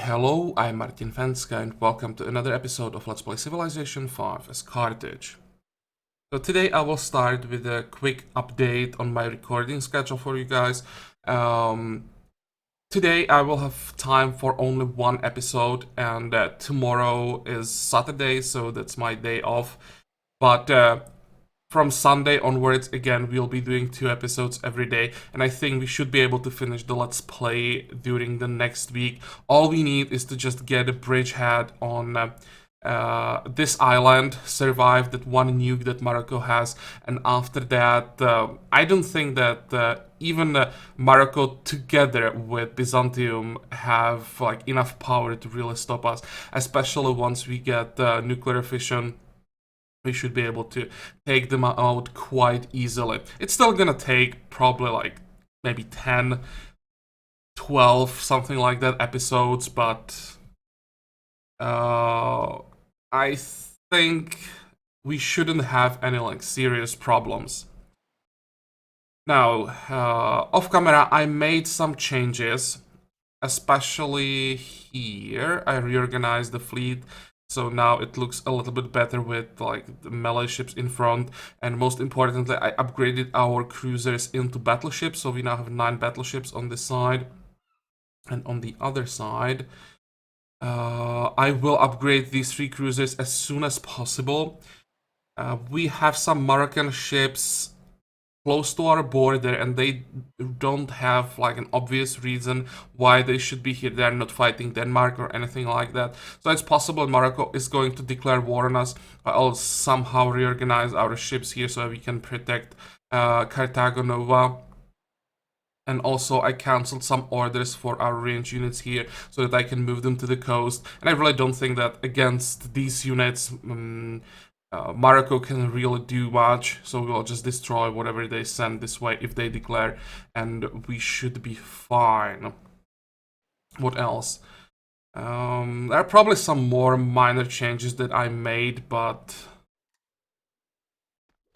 Hello, I'm Martin Fencka and welcome to another episode of Let's Play Civilization 5 as Carthage. So today I will start with a quick update on my recording schedule for you guys. Today I will have time for only one episode, and tomorrow is Saturday, so that's my day off. But from Sunday onwards, again, we'll be doing 2 episodes every day, and I think we should be able to finish the Let's Play during the next week. All we need is to just get a bridgehead on this island, survive that one nuke that Morocco has, and after that, I don't think that even Morocco together with Byzantium have like enough power to really stop us, especially once we get nuclear fission. We should be able to take them out quite easily. It's still gonna take probably like maybe 10, 12, something like that episodes, but I think we shouldn't have any like serious problems. Now, off camera, I made some changes, especially here. I reorganized the fleet. So now it looks a little bit better with like the melee ships in front, and most importantly, I upgraded our cruisers into battleships. So we now have 9 battleships on this side, and on the other side, I will upgrade these 3 cruisers as soon as possible. We have some Moroccan ships close to our border, and they don't have like an obvious reason why they should be here. They're not fighting Denmark or anything like that. So it's possible Morocco is going to declare war on us. I'll somehow reorganize our ships here so we can protect Carthaginian. And also I cancelled some orders for our range units here so that I can move them to the coast. And I really don't think that against these units Morocco can really do much, so we'll just destroy whatever they send this way if they declare, and we should be fine. What else? There are probably some more minor changes that I made, but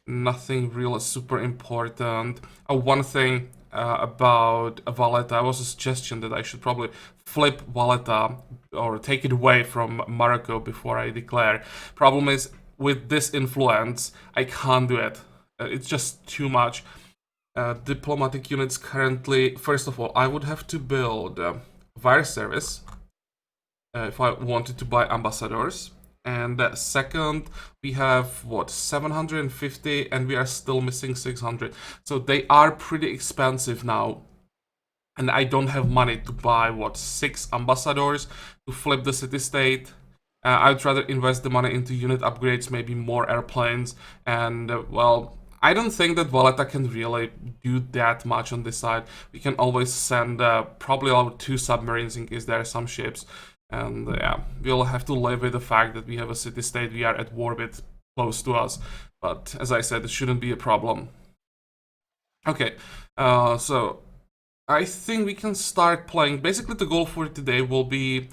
nothing really super important. One thing about Valletta was a suggestion that I should probably flip Valletta or take it away from Morocco before I declare. Problem is, with this influence, I can't do it. It's just too much. Diplomatic units currently, first of all, I would have to build wire service if I wanted to buy ambassadors. And second, we have what, 750, and we are still missing 600. So they are pretty expensive now. And I don't have money to buy what, 6 ambassadors to flip the city-state. I'd rather invest the money into unit upgrades, maybe more airplanes, and well, I don't think that Valletta can really do that much on this side. We can always send probably our 2 submarines in case there are some ships, and yeah, we'll have to live with the fact that we have a city-state we are at war with close to us, but as I said, it shouldn't be a problem. Okay, so I think we can start playing. Basically, the goal for today will be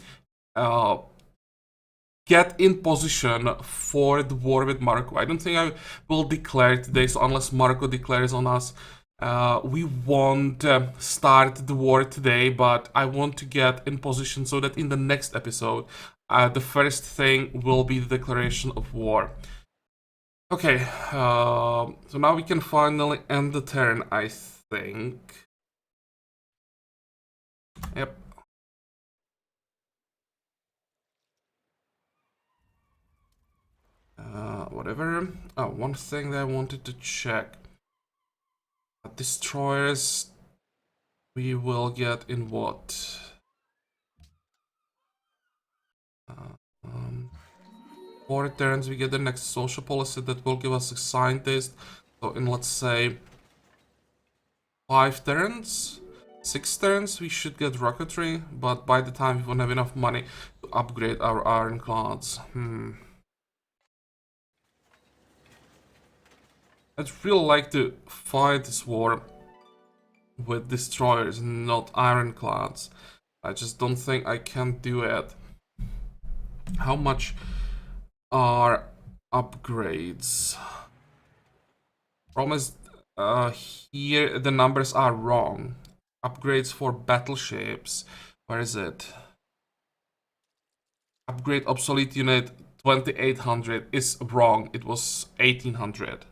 get in position for the war with Morocco. I don't think I will declare today, so unless Morocco declares on us, we won't start the war today, but I want to get in position so that in the next episode, the first thing will be the declaration of war. Okay, so now we can finally end the turn, I think. Yep. Whatever. Oh, one thing that I wanted to check. Destroyers, we will get in what? 4 turns, we get the next social policy that will give us a scientist. So in, let's say, 5 turns, 6 turns, we should get rocketry. But by the time we won't have enough money to upgrade our ironclads. I'd really like to fight this war with destroyers, not ironclads. I just don't think I can do it. How much are upgrades? Problem is, here the numbers are wrong. Upgrades for battleships. Where is it? upgrade obsolete unit 2800 is wrong. It was 1800.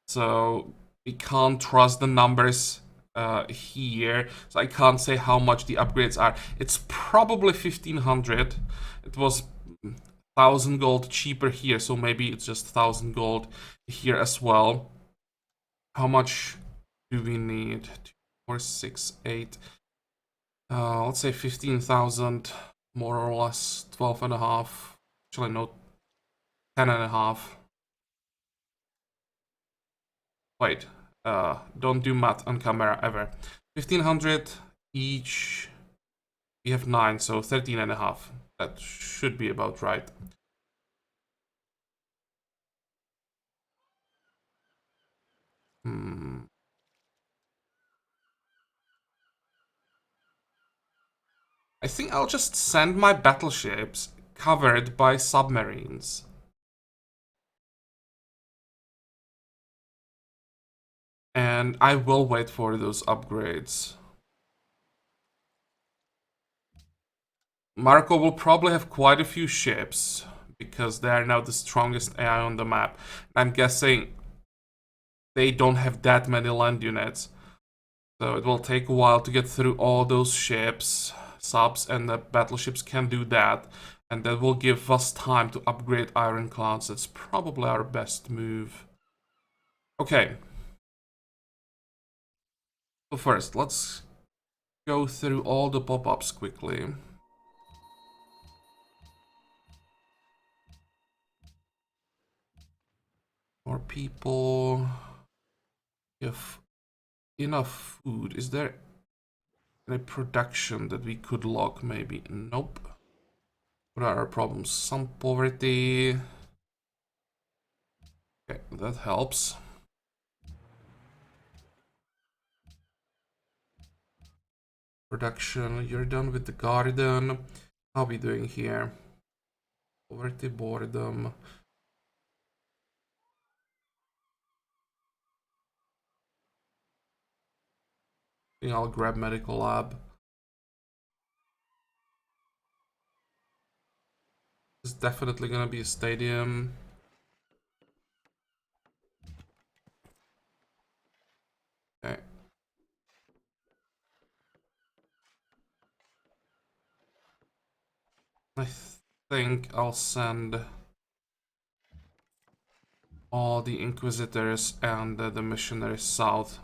So we can't trust the numbers here. So I can't say how much the upgrades are. It's probably 1500. It was 1000 gold cheaper here, so maybe it's just 1000 gold here as well. How much do we need? 2, 4, 6, 8. Let's say 15,000, more or less 12 and a half. Actually, no, 10 and a half. Wait, don't do math on camera ever. 1500 each. We have 9, so 13 and a half. That should be about right. I think I'll just send my battleships covered by submarines. And I will wait for those upgrades. Marco will probably have quite a few ships, because they are now the strongest AI on the map. I'm guessing they don't have that many land units. So it will take a while to get through all those ships. Subs and the battleships can do that. And that will give us time to upgrade ironclads. That's probably our best move. Okay. So first, let's go through all the pop-ups quickly. More people. We have enough food. Is there any production that we could log maybe? Nope. What are our problems? Some poverty. Okay, that helps. Production, you're done with the garden. How are we doing here? Poverty, boredom. I think I'll grab medical lab. It's definitely gonna be a stadium. Okay. I think I'll send all the Inquisitors and the missionaries south.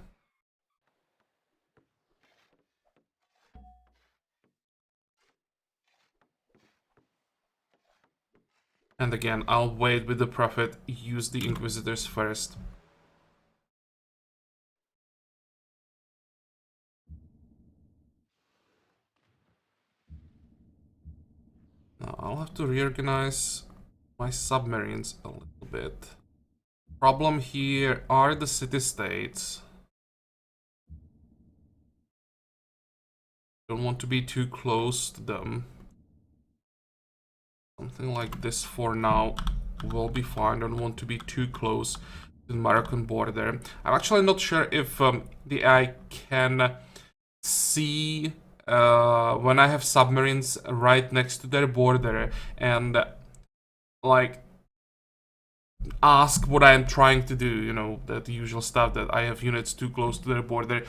And again, I'll wait with the Prophet, use the Inquisitors first. Now I'll have to reorganize my submarines a little bit. Problem here are the city-states. Don't want to be too close to them. Something like this for now will be fine. Don't want to be too close to the Moroccan border. I'm actually not sure if the AI can see when I have submarines right next to their border and like ask what I am trying to do, you know, the usual stuff that I have units too close to their border if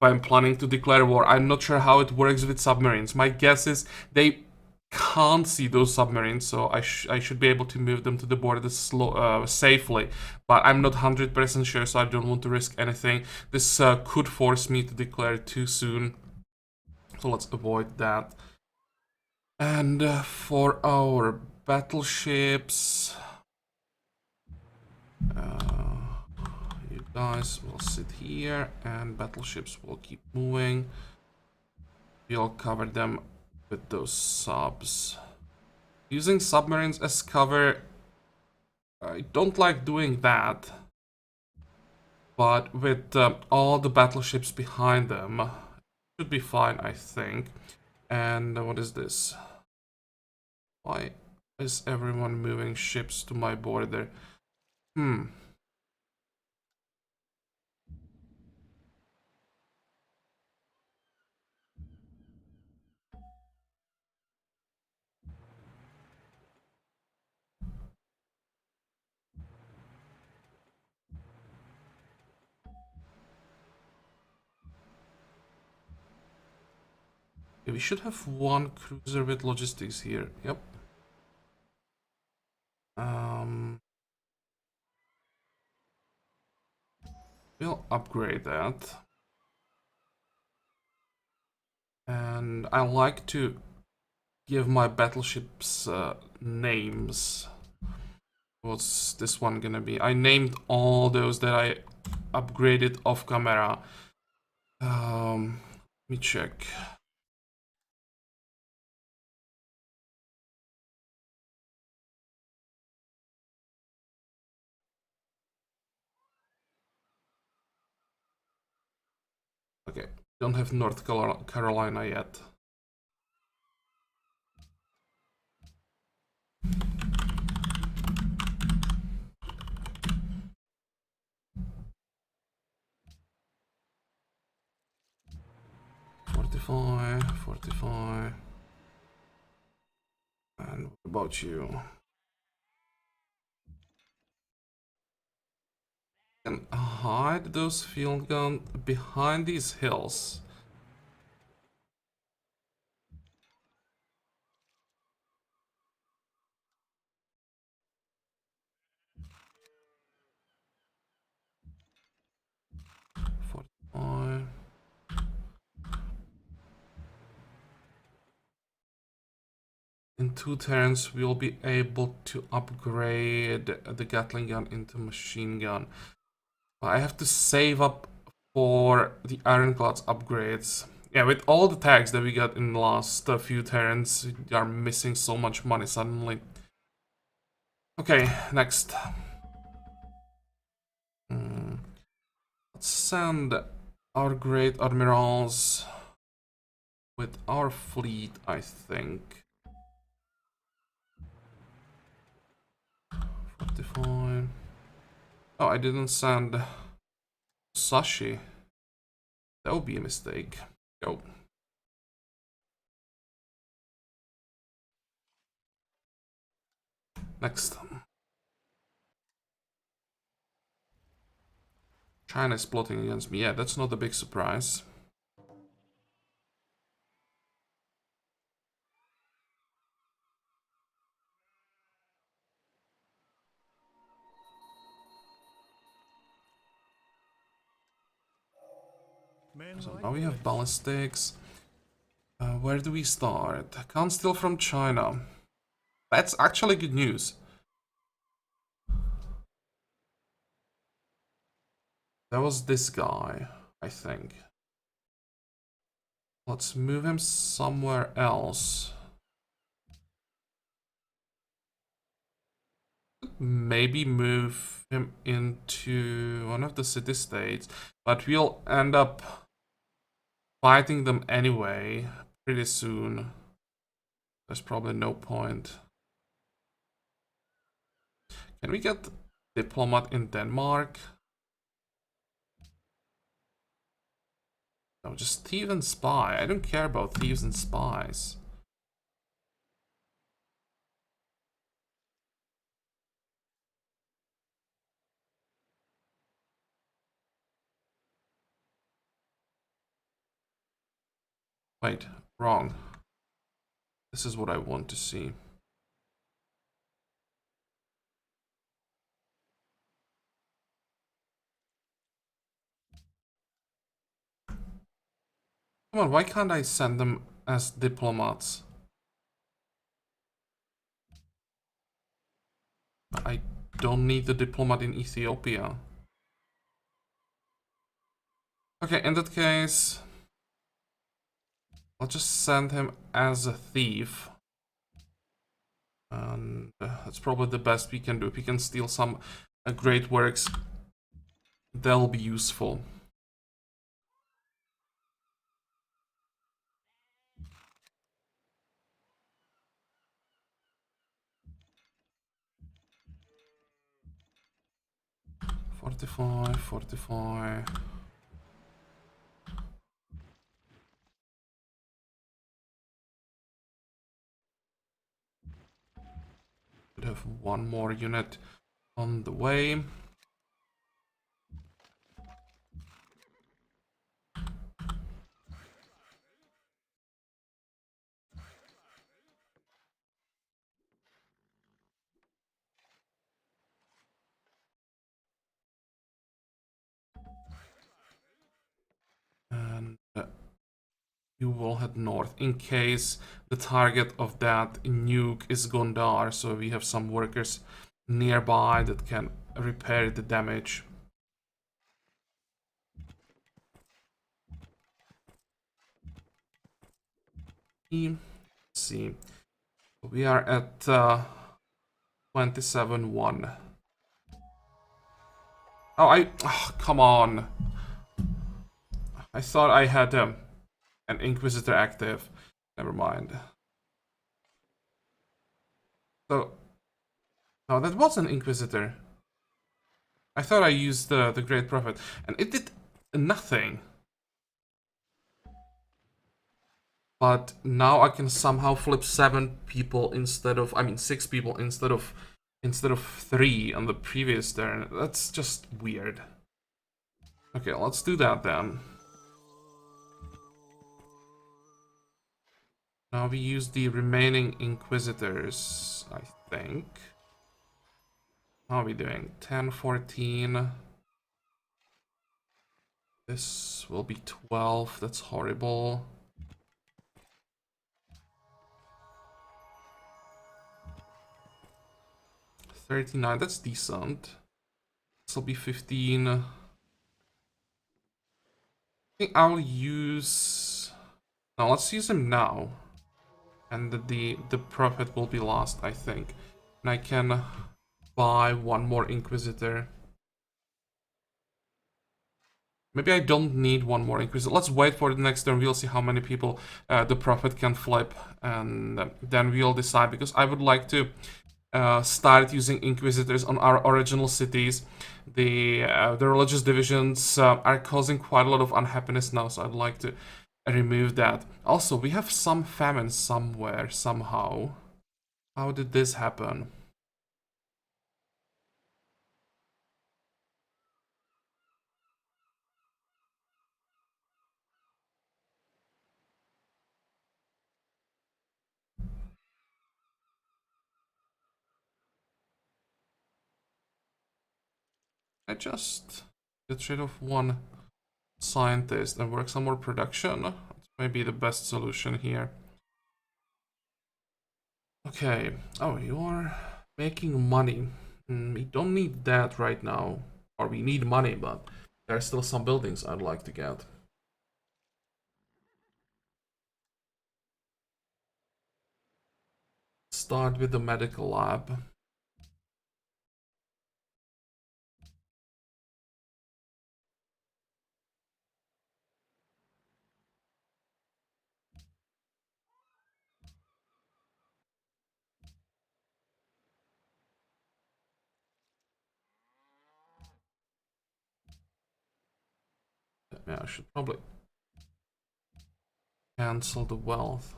I'm planning to declare war. I'm not sure how it works with submarines. My guess is they can't see those submarines, so I should be able to move them to the border safely, but I'm not 100% sure, so I don't want to risk anything. This could force me to declare too soon, so let's avoid that. And for our battleships, you guys will sit here, and battleships will keep moving. We'll cover them with those subs. Using submarines as cover, I don't like doing that. But with all the battleships behind them, it should be fine, I think. And what is this? Why is everyone moving ships to my border? We should have one cruiser with logistics here. Yep. We'll upgrade that. And I like to give my battleships names. What's this one gonna be? I named all those that I upgraded off camera. Let me check. Okay, don't have North Carolina yet. Fortify. And what about you? Can hide those field guns behind these hills. Fortify. In 2 turns, we'll be able to upgrade the Gatling gun into machine gun. I have to save up for the Ironclads upgrades. Yeah, with all the tags that we got in the last few turns, we are missing so much money suddenly. Okay, next. Let's send our great admirals with our fleet, I think. 45. Oh, I didn't send Sashi. That would be a mistake. Go. Next. China is plotting against me. Yeah, that's not a big surprise. So now we have ballistics. Where do we start? Can't steal from China. That's actually good news. That was this guy, I think. Let's move him somewhere else. Maybe move him into one of the city-states, but we'll end up fighting them anyway pretty soon. There's probably no point. Can we get diplomat in Denmark? No, just thief and spy. I don't care about thieves and spies. Wait, wrong. This is what I want to see. Come on, why can't I send them as diplomats? I don't need the diplomat in Ethiopia. Okay, in that case, I'll just send him as a thief. And that's probably the best we can do. If we can steal some great works, they'll be useful. Fortify. Could have one more unit on the way. you will head north in case the target of that nuke is Gondar, so we have some workers nearby that can repair the damage. Let's see, we are at 27-1. Oh, come on. I thought I had an Inquisitor active. Never mind. So, no, that was an Inquisitor. I thought I used the Great Prophet, and it did nothing. But now I can somehow flip 7 people instead of, I mean 6 people instead of 3 on the previous turn. That's just weird. Okay, let's do that then. Now we use the remaining Inquisitors, I think. How are we doing? 10, 14. This will be 12. That's horrible. 39. That's decent. This will be 15. I think I'll use... No, let's use him now. And the Prophet will be lost, I think. And I can buy 1 more Inquisitor. Maybe I don't need 1 more Inquisitor. Let's wait for the next turn. We'll see how many people the Prophet can flip. And then we'll decide. Because I would like to start using Inquisitors on our original cities. The religious divisions are causing quite a lot of unhappiness now. So I'd like to remove that. Also, we have some famine somewhere, somehow. How did this happen? I just get rid of 1 scientist and work some more production. That's maybe the best solution here. Okay. Oh, you're making money. We don't need that right now. Or we need money, but there are still some buildings I'd like to get. Start with the medical lab. Yeah, I should probably cancel the wealth.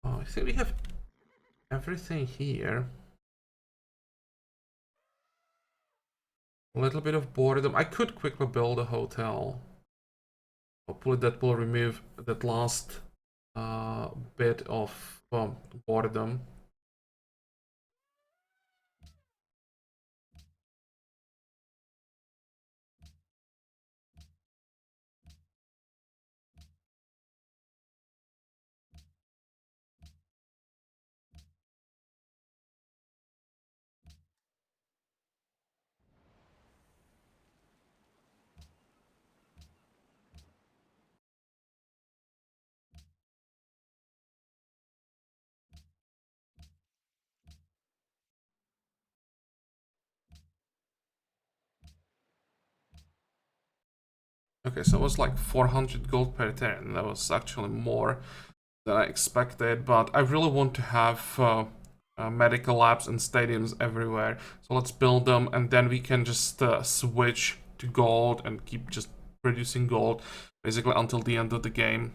Oh, I think we have everything here. A little bit of boredom. I could quickly build a hotel. Hopefully that will remove that last bit of boredom. Okay, so it was like 400 gold per turn. That was actually more than I expected, but I really want to have medical labs and stadiums everywhere. So let's build them, and then we can just switch to gold and keep just producing gold basically until the end of the game.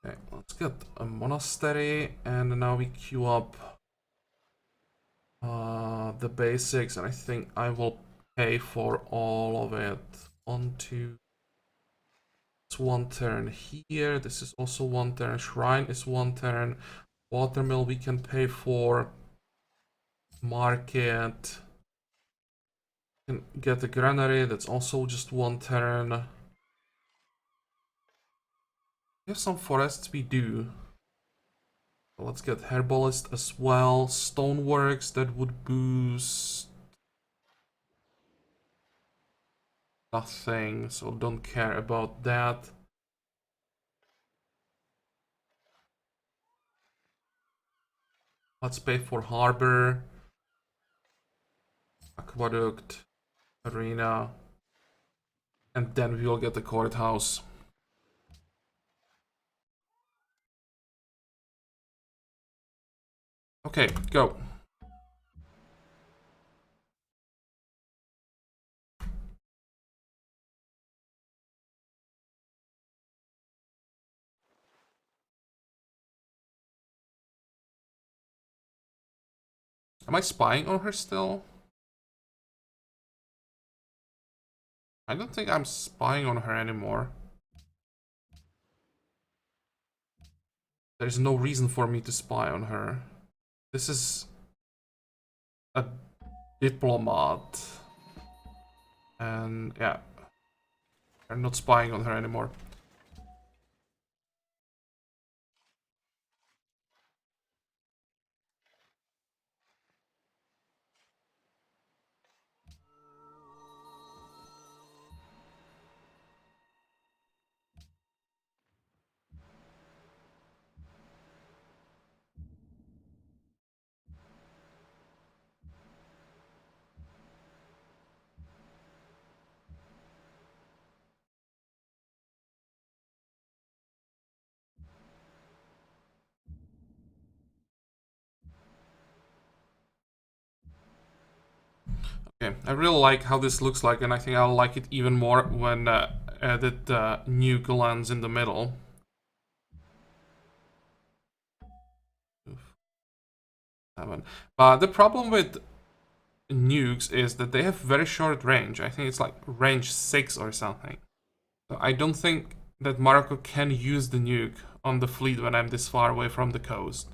Okay, let's get a monastery, and now we queue up the basics, and I think I will pay for all of it. 1, 2. It's 1 turn here. This is also 1 turn. Shrine is 1 turn. Watermill we can pay for. Market. Can get the granary. That's also just 1 turn. We have some forests we do. Let's get herbalist as well. Stoneworks, that would boost nothing, so don't care about that. Let's pay for harbor, aqueduct, arena, and then we will get the courthouse. Okay, go. Am I spying on her still? I don't think I'm spying on her anymore. There's no reason for me to spy on her. This is a diplomat. And yeah, I'm not spying on her anymore. Okay, I really like how this looks like, and I think I'll like it even more when added nuke lands in the middle. But the problem with nukes is that they have very short range. I think it's like range 6 or something. So I don't think that Morocco can use the nuke on the fleet when I'm this far away from the coast.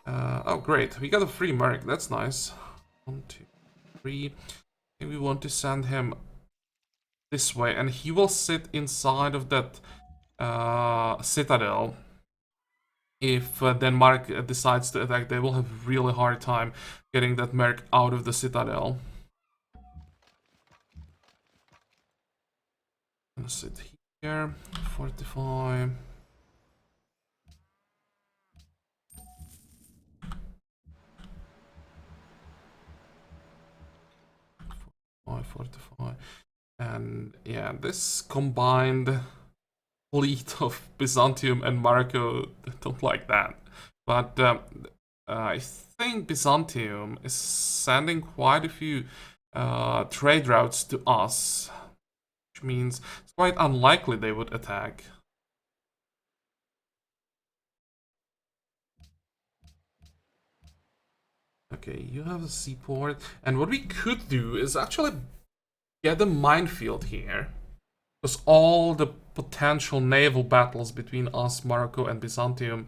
Oh, great. We got a free merc. That's nice. 1, 2, 3. And we want to send him this way, and he will sit inside of that citadel. If Denmark decides to attack, they will have a really hard time getting that merc out of the citadel. I'm gonna sit here, fortify. Fortify. And yeah, this combined fleet of Byzantium and Morocco don't like that. But I think Byzantium is sending quite a few trade routes to us, which means it's quite unlikely they would attack. Okay, you have a seaport, and what we could do is actually get a minefield here, because all the potential naval battles between us, Morocco, and Byzantium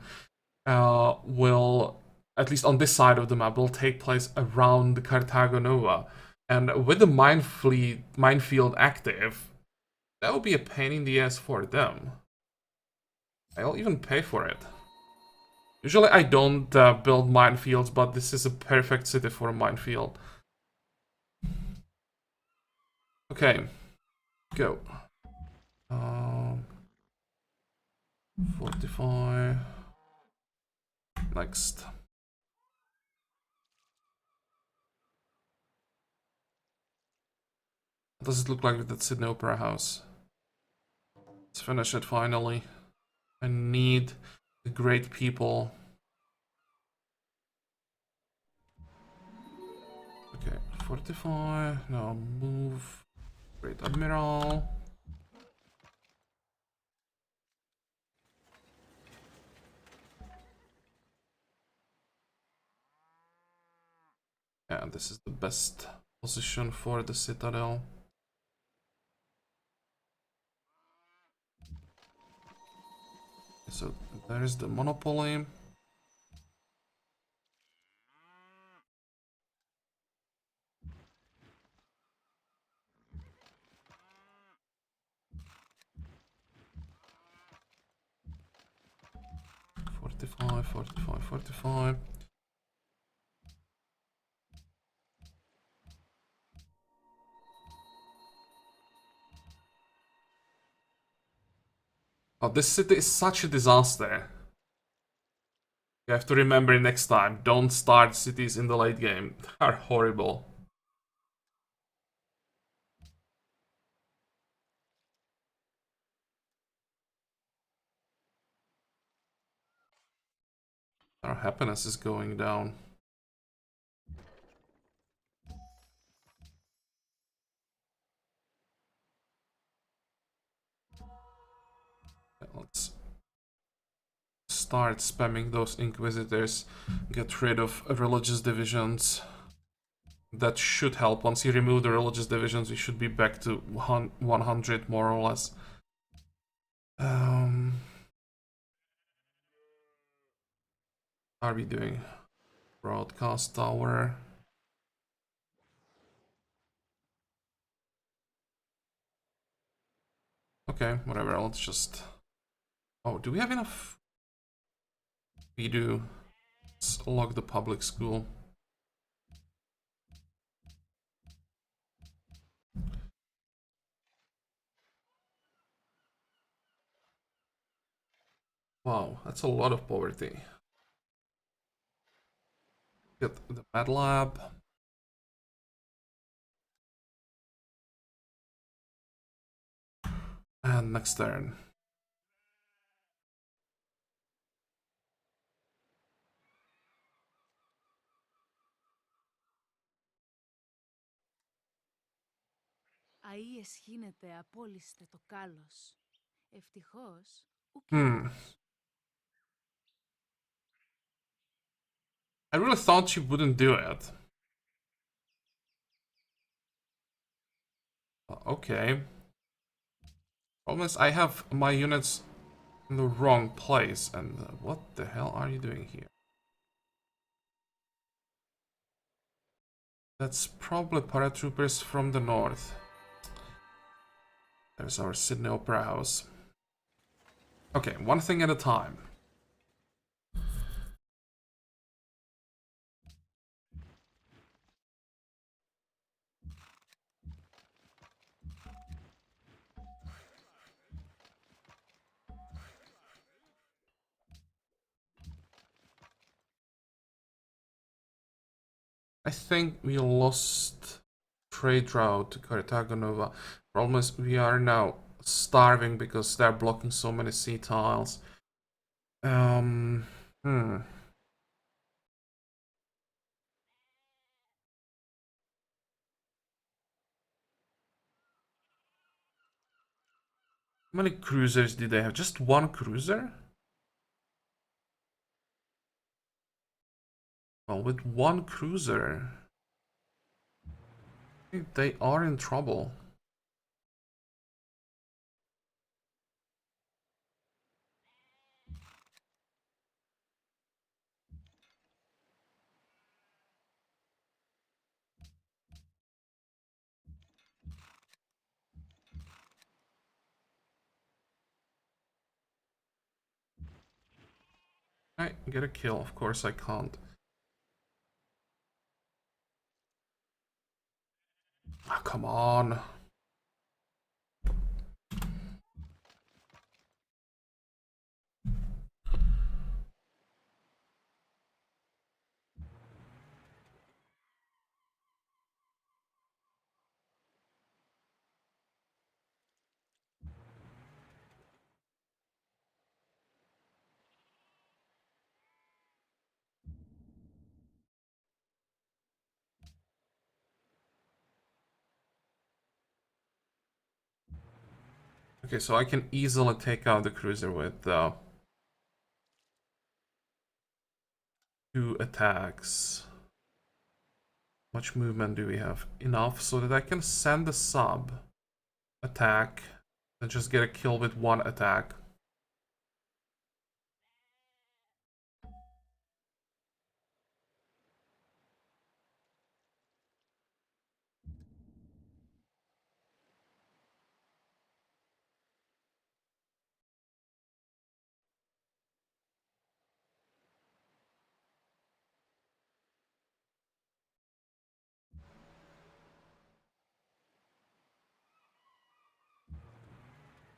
will, at least on this side of the map, will take place around Carthago Nova. And with the minefield active, that would be a pain in the ass for them. I'll even pay for it. Usually I don't build minefields, but this is a perfect city for a minefield. Okay, go. Fortify. Next. What does it look like with that Sydney Opera House? Let's finish it finally. I need the great people. Okay, fortify. Now move. Great Admiral. Yeah, this is the best position for the Citadel. So there's the monopoly. Forty-five, 45, 45. Oh, this city is such a disaster. You have to remember next time, don't start cities in the late game. They are horrible. Our happiness is going down. Let's start spamming those inquisitors. Get rid of religious divisions. That should help. Once you remove the religious divisions, we should be back to 100 more or less. How are we doing? Broadcast tower. Okay, whatever, let's just... Oh, do we have enough? We do. Let's log the public school. Wow, that's a lot of poverty. Get the med lab. And next turn. Αΐες χύνεται απόλυστε το κάλος. Ευτυχώς, I really thought she wouldn't do it. Okay. Problem is, I have my units in the wrong place, and what the hell are you doing here? That's probably paratroopers from the north. There's our Sydney Opera House. Okay, one thing at a time. I think we lost trade route to Carthaginova. Problem is, we are now starving because they're blocking so many sea tiles. How many cruisers did they have? Just one cruiser? Well, with one cruiser, they are in trouble. I get a kill, of course I can't. Ah, come on. Okay, so I can easily take out the cruiser with 2 attacks. Much movement do we have? Enough so that I can send the sub, attack, and just get a kill with 1 attack.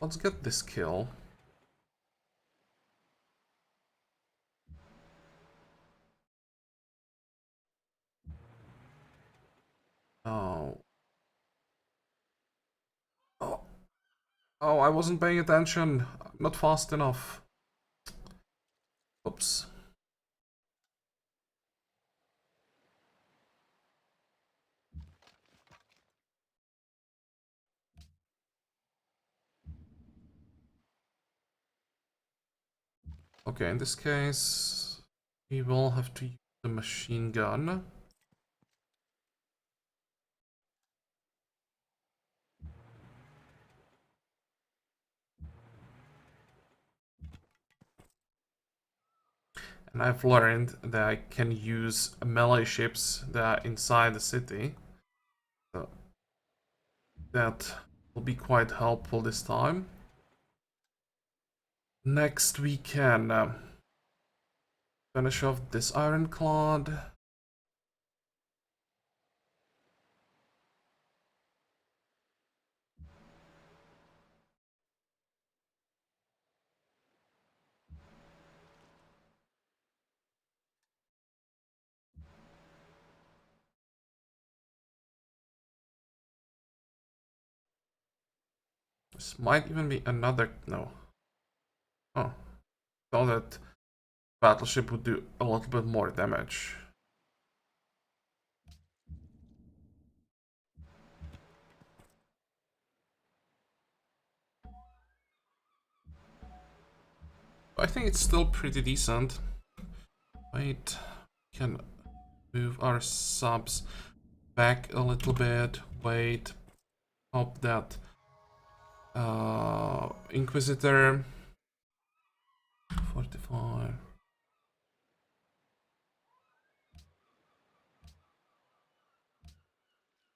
let's get this kill. Oh. Oh. Oh, I wasn't paying attention. Not fast enough. Oops. Okay, in this case, we will have to use the machine gun. And I've learned that I can use melee ships that are inside the city. So that will be quite helpful this time. Next we can finish off this ironclad. This might even be another... no. Oh. So that battleship would do a little bit more damage. I think it's still pretty decent. Wait, we can move our subs back a little bit. Wait, pop that Inquisitor. 45.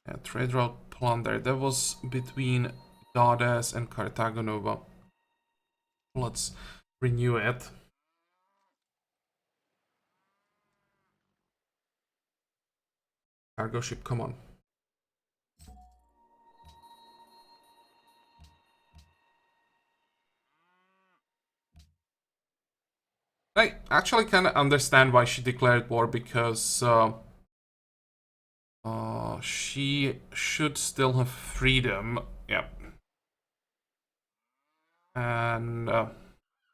Yeah, trade route plunder. That was between Goddess and Carthago Nova. Let's renew it. Cargo ship, come on. I actually kind of understand why she declared war, because she should still have freedom. Yep. And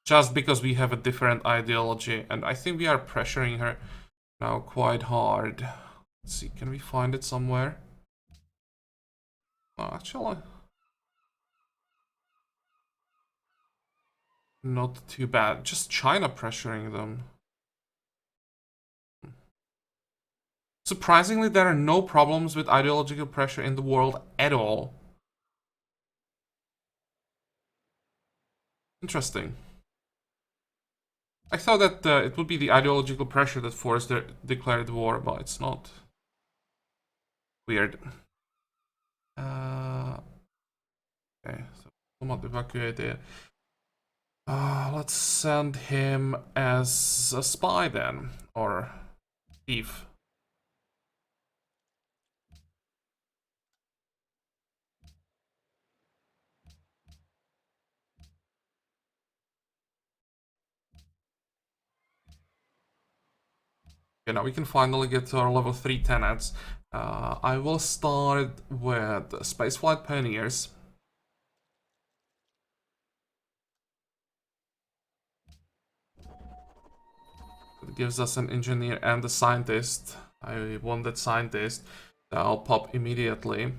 just because we have a different ideology, and I think we are pressuring her now quite hard. Let's see, can we find it somewhere? Oh, actually, not too bad. Just China pressuring them. Surprisingly, there are no problems with ideological pressure in the world at all. Interesting. I thought that it would be the ideological pressure that forced the declared war, but it's not. Weird. Okay, so not evacuated. Let's send him as a spy then, or thief. Okay, now we can finally get to our level 3 tenants. I will start with Spaceflight Pioneers. It gives us an engineer and a scientist. I want that scientist. I'll pop immediately.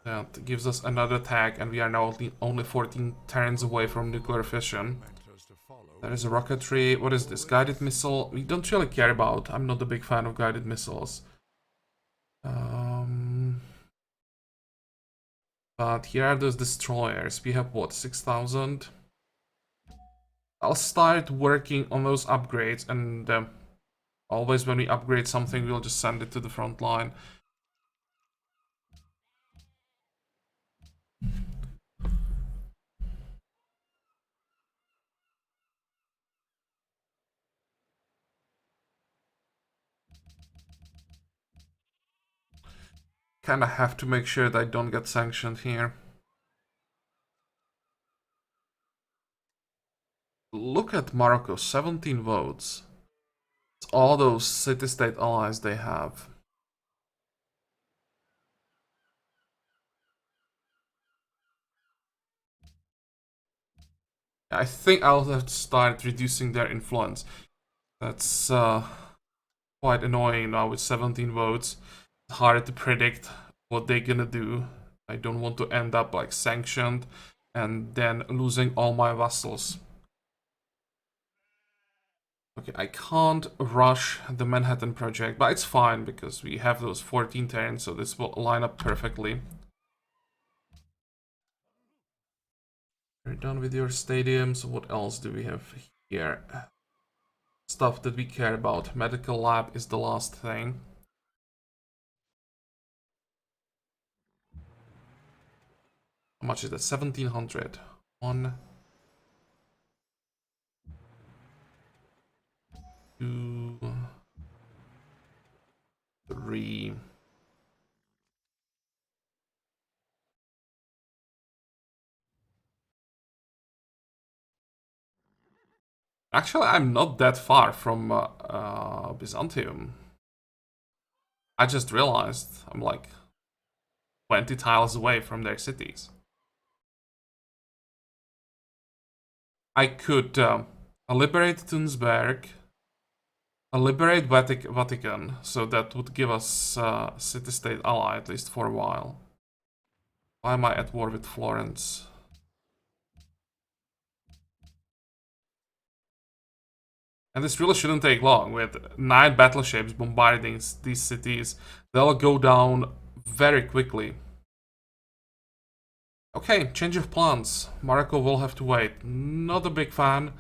That gives us another tag, and we are now only 14 turns away from nuclear fission. There is a rocketry. What is this? Guided missile? We don't really care about. I'm not a big fan of guided missiles. But here are those destroyers. We have what, 6,000? I'll start working on those upgrades, and always when we upgrade something, we'll just send it to the front line. Kinda have to make sure that I don't get sanctioned here. at Morocco, 17 votes. It's all those city-state allies they have. I think I'll have to start reducing their influence. That's quite annoying now with 17 votes. It's hard to predict what they're gonna do. I don't want to end up like sanctioned and then losing all my vassals. Okay, I can't rush the Manhattan project, but it's fine because we have those 14 turns, so this will line up perfectly. You're done with your stadiums. What else do we have here? Stuff that we care about. Medical lab is the last thing. How much is that? 1700. 1, 2, 3. Actually, I'm not that far from Byzantium. I just realized I'm like 20 tiles away from their cities. I could liberate Tunsberg, liberate Vatican, so that would give us city-state ally at least for a while. Why am I at war with Florence? And this really shouldn't take long. With 9 battleships bombarding these cities, they'll go down very quickly. Okay, change of plans. Morocco will have to wait. Not a big fan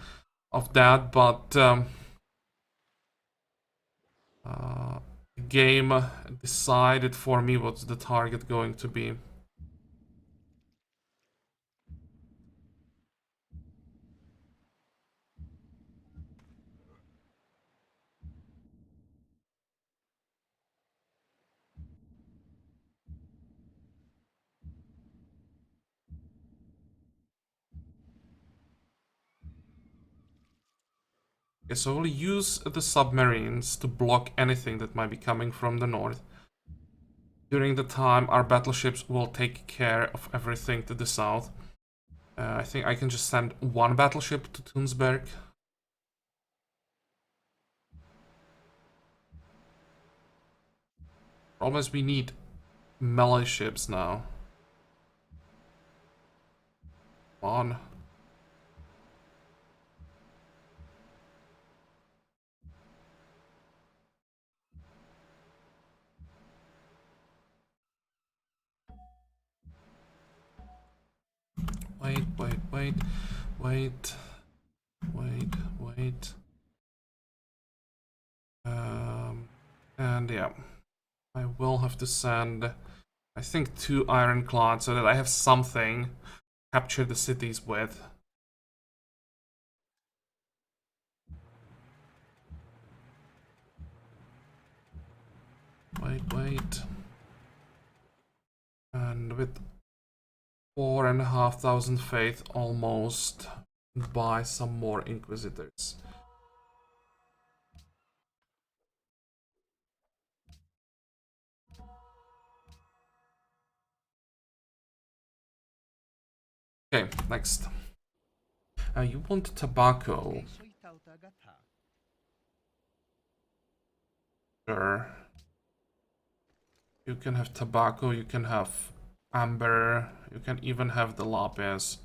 of that, but game decided for me what's the target going to be. Okay, so we'll use the submarines to block anything that might be coming from the north. During the time, our battleships will take care of everything to the south. I think I can just send 1 battleship to Tunsberg. Problem is we need melee ships now. Come on. Wait. And yeah, I will have to send, I think, 2 ironclads so that I have something to capture the cities with. Wait. And with 4,500 faith, almost buy some more inquisitors. Okay, next. You want tobacco? Sure. You can have tobacco, you can have amber, you can even have the lapis.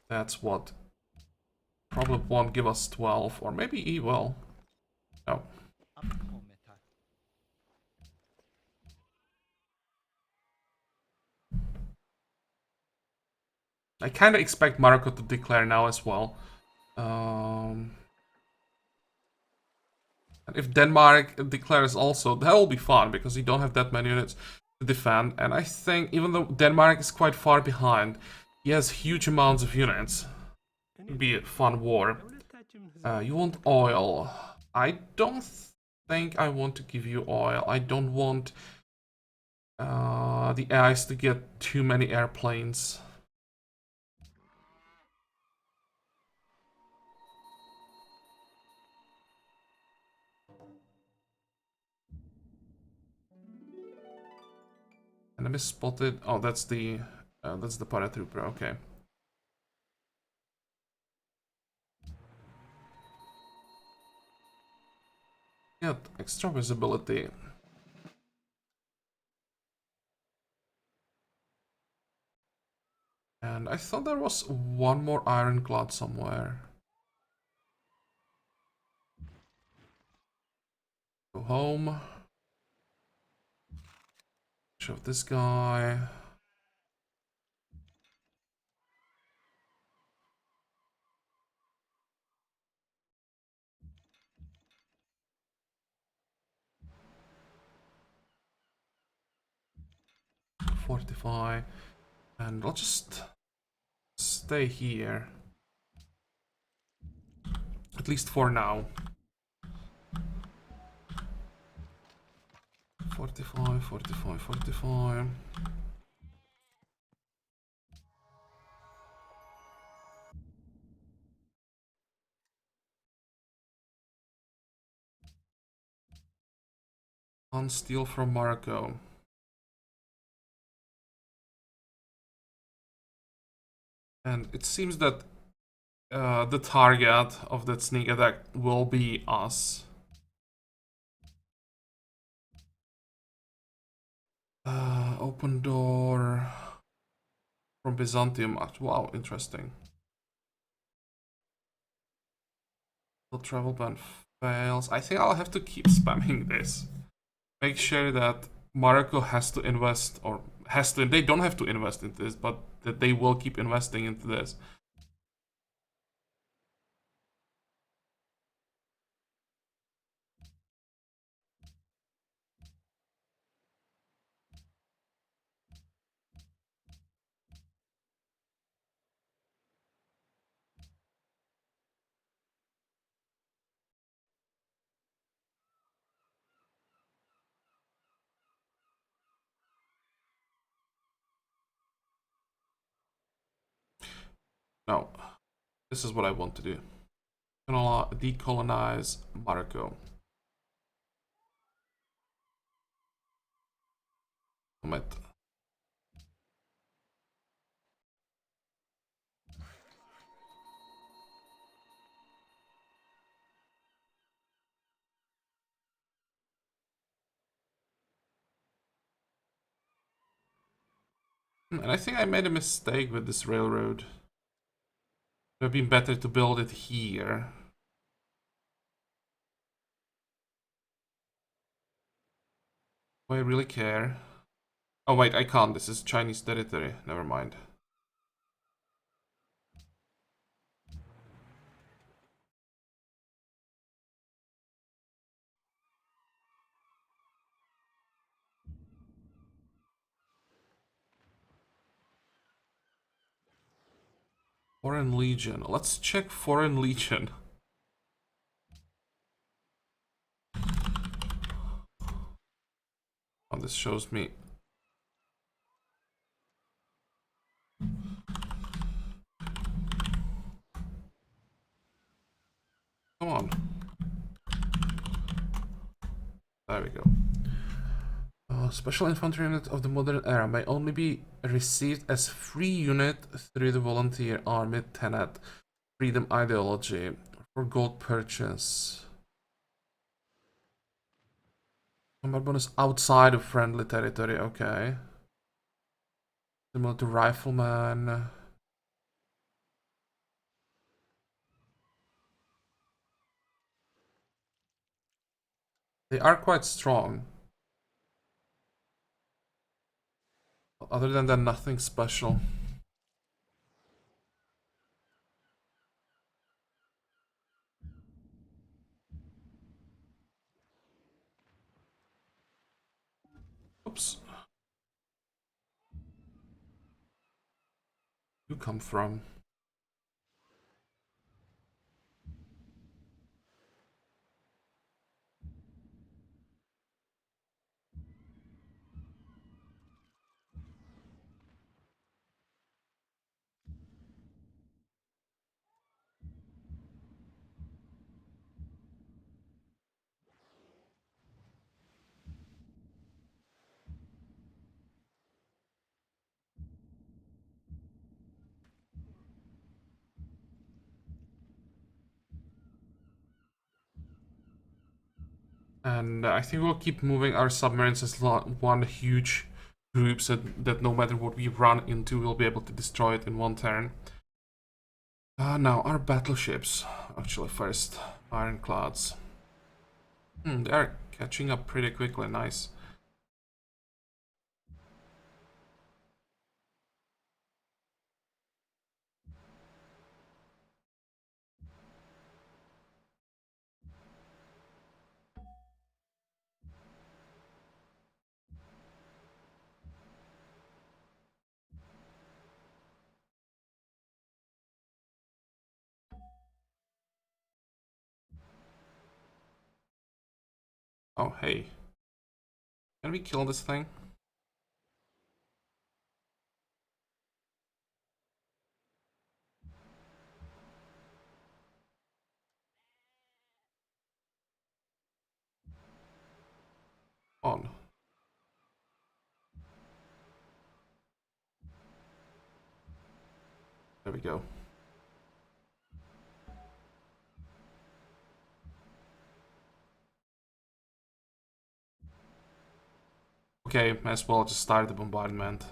That's what probably won't give us 12, or maybe he will. No. I kind of expect Morocco to declare now as well. And if Denmark declares also, that will be fun, because you don't have that many units to defend. And I think, even though Denmark is quite far behind, he has huge amounts of units. It'd be a fun war. You want oil. I don't think I want to give you oil. I don't want the AIs to get too many airplanes. Enemy spotted. Oh, that's the paratrooper. Okay. Get extra visibility. And I thought there was one more ironclad somewhere. Go home. Shove this guy. Fortify. And I'll just stay here. At least for now. Fortify, fortify, fortify. Can't steal from Marco. And it seems that the target of that sneak attack will be us. Open door from Byzantium. Wow, interesting. The travel ban fails. I think I'll have to keep spamming this. Make sure that Morocco has to invest, or has to, they don't have to invest into this, but that they will keep investing into this. No, this is what I want to do. Decolonize Morocco. Commit. And I think I made a mistake with this railroad. It would have been better to build it here. Do I really care? Oh wait, I can't. This is Chinese territory. Never mind. Foreign Legion. Let's check Foreign Legion. Oh, this shows me. Come on. There we go. Special infantry unit of the modern era may only be received as free unit through the volunteer army tenet freedom ideology for gold purchase. Combat bonus outside of friendly territory, okay. Similar to rifleman. They are quite strong. Other than that, nothing special. Oops. You come from? And I think we'll keep moving our submarines as one huge group, so that no matter what we run into, we'll be able to destroy it in one turn. Now, our battleships. Actually, first, ironclads. They are catching up pretty quickly, nice. Oh, hey. Can we kill this thing? On. There we go. Okay, may as well just start the bombardment.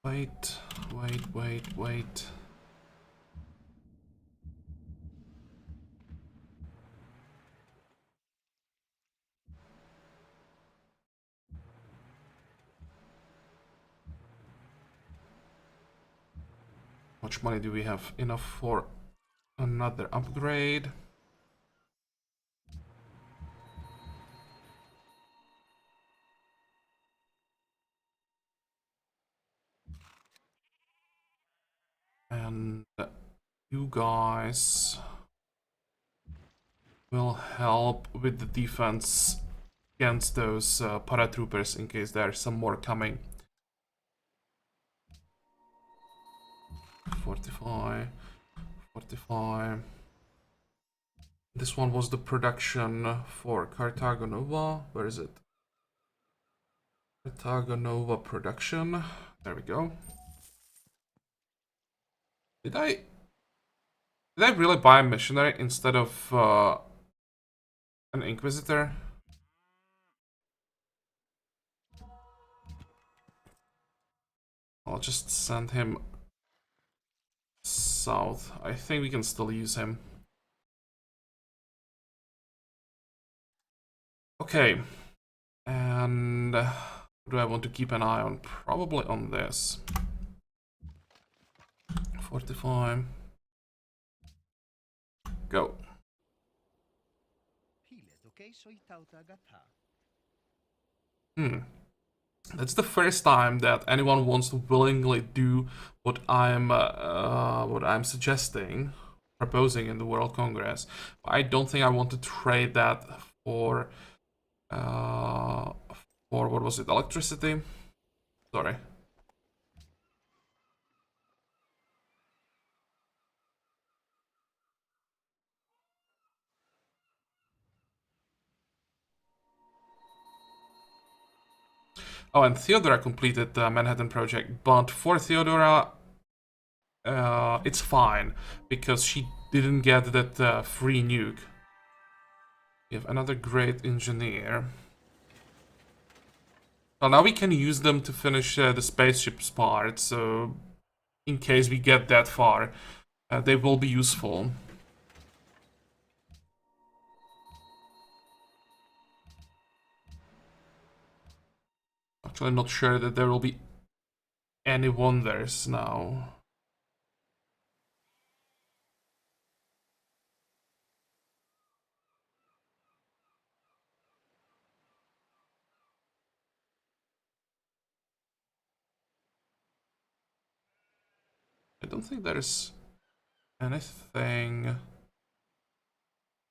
Wait. How much money do we have? Enough for another upgrade. And you guys will help with the defense against those paratroopers in case there are some more coming. 45. This one was the production for Carthago Nova. Where is it? Carthago Nova production. There we go. Did I really buy a missionary instead of an inquisitor? I'll just send him south. I think we can still use him. Okay. And what do I want to keep an eye on? Probably on this. 45. Go. That's the first time that anyone wants to willingly do what I'm suggesting, proposing in the World Congress. I don't think I want to trade that for what was it? Electricity? Sorry. Oh, and Theodora completed the Manhattan Project, but for Theodora, it's fine, because she didn't get that free nuke. We have another great engineer. Well, now we can use them to finish the spaceship's part, so in case we get that far, they will be useful. Actually, I'm not sure that there will be any wonders now. I don't think there's anything.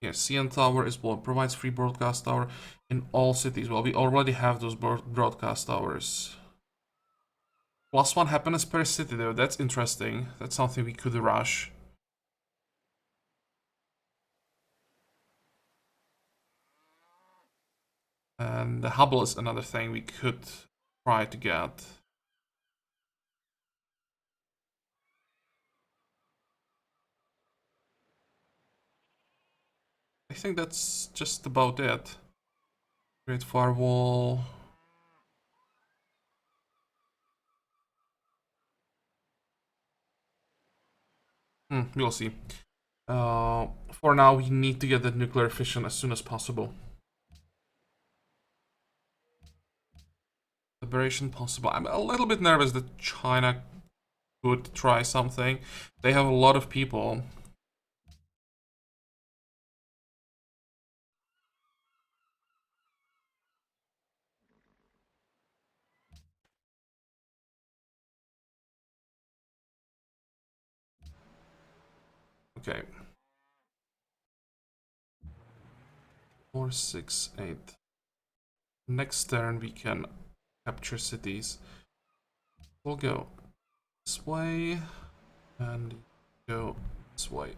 Yeah, CN Tower is what provides free broadcast tower in all cities. Well, we already have those broadcast towers. +1 happiness per city, though. That's interesting. That's something we could rush. And the Hubble is another thing we could try to get. I think that's just about it. Great Firewall. We'll see. For now, we need to get that nuclear fission as soon as possible. Liberation possible. I'm a little bit nervous that China could try something. They have a lot of people. Okay. 4, 6, 8. Next turn we can capture cities. We'll go this way and go this way.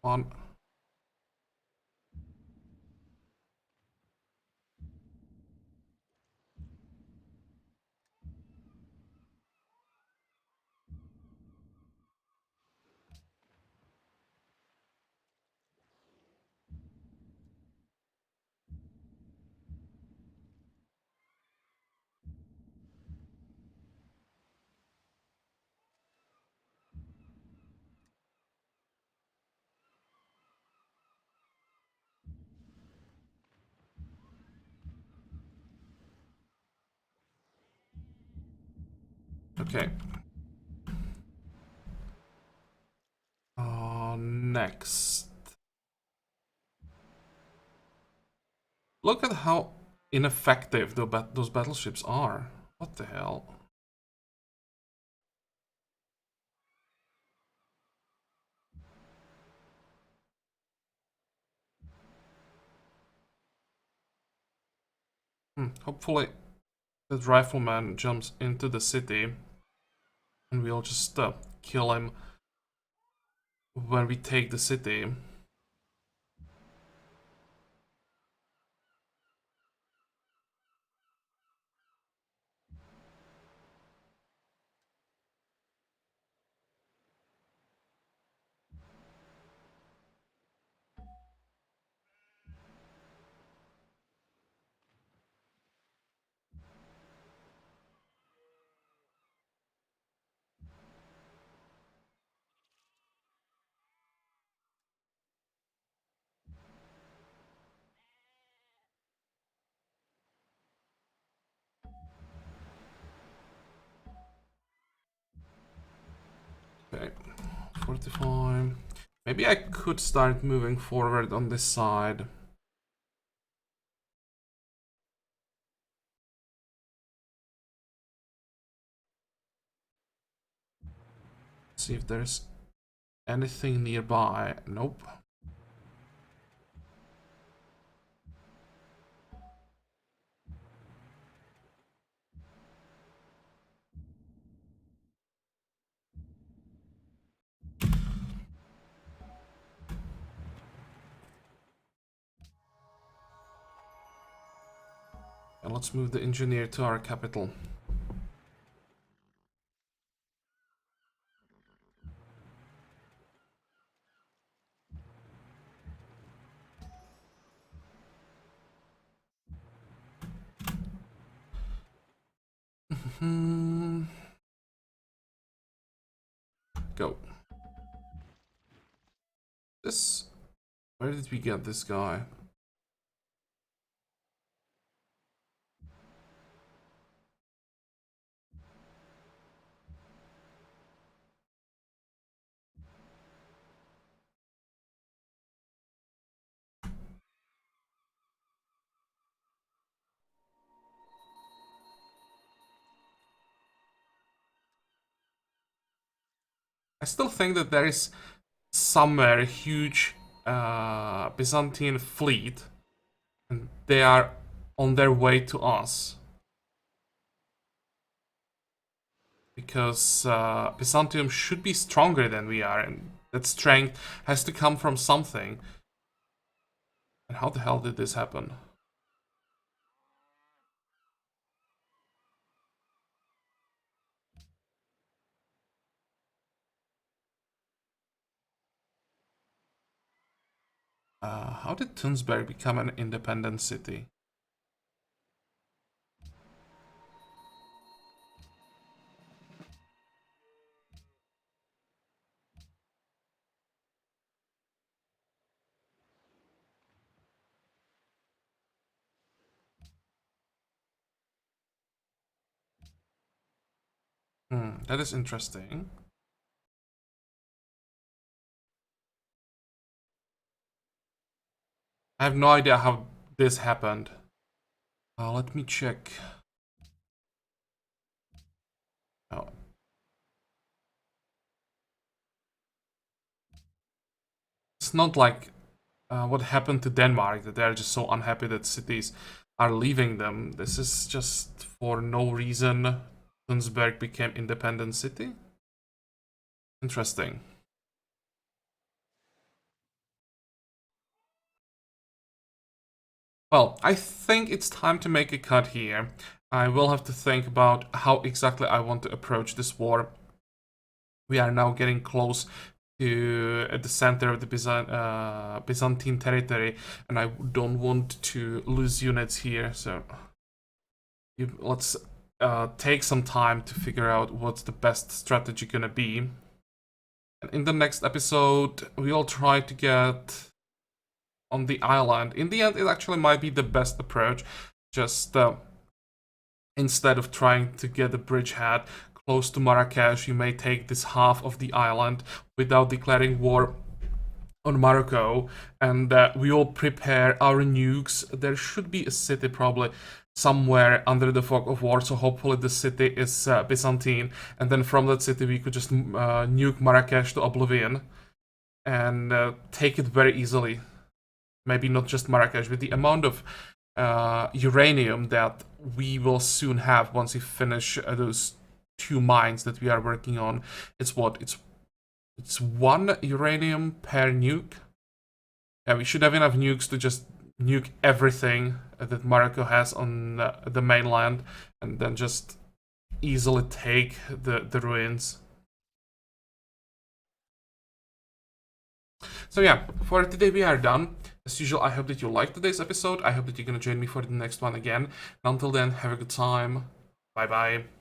On. Okay. Next. Look at how ineffective those battleships are. What the hell? Hopefully the rifleman jumps into the city and we'll just kill him when we take the city. Okay, 45. Maybe I could start moving forward on this side. See if there's anything nearby. Nope. And let's move the engineer to our capital. Go. This... Where did we get this guy? I still think that there is somewhere a huge Byzantine fleet, and they are on their way to us. Because Byzantium should be stronger than we are, and that strength has to come from something. And how the hell did this happen? How did Tunsberg become an independent city? That is interesting. I have no idea how this happened. Let me check. Oh. It's not like what happened to Denmark, that they're just so unhappy that cities are leaving them. This is just for no reason. Tunsberg became independent city? Interesting. Well, I think it's time to make a cut here. I will have to think about how exactly I want to approach this war. We are now getting close to the center of the Byzantine territory, and I don't want to lose units here, so let's take some time to figure out what's the best strategy gonna be. And in the next episode, we'll try to get on the island. In the end, it actually might be the best approach. Just instead of trying to get the bridgehead close to Marrakesh, you may take this half of the island without declaring war on Morocco, and we all prepare our nukes. There should be a city probably somewhere under the fog of war, so hopefully the city is Byzantine, and then from that city we could just nuke Marrakesh to oblivion and take it very easily. Maybe not just Marrakesh, with the amount of uranium that we will soon have once we finish those 2 mines that we are working on. It's what? It's 1 uranium per nuke. Yeah, we should have enough nukes to just nuke everything that Morocco has on the mainland, and then just easily take the ruins. So yeah, for today we are done. As usual, I hope that you liked today's episode. I hope that you're gonna join me for the next one again. And until then, have a good time. Bye bye.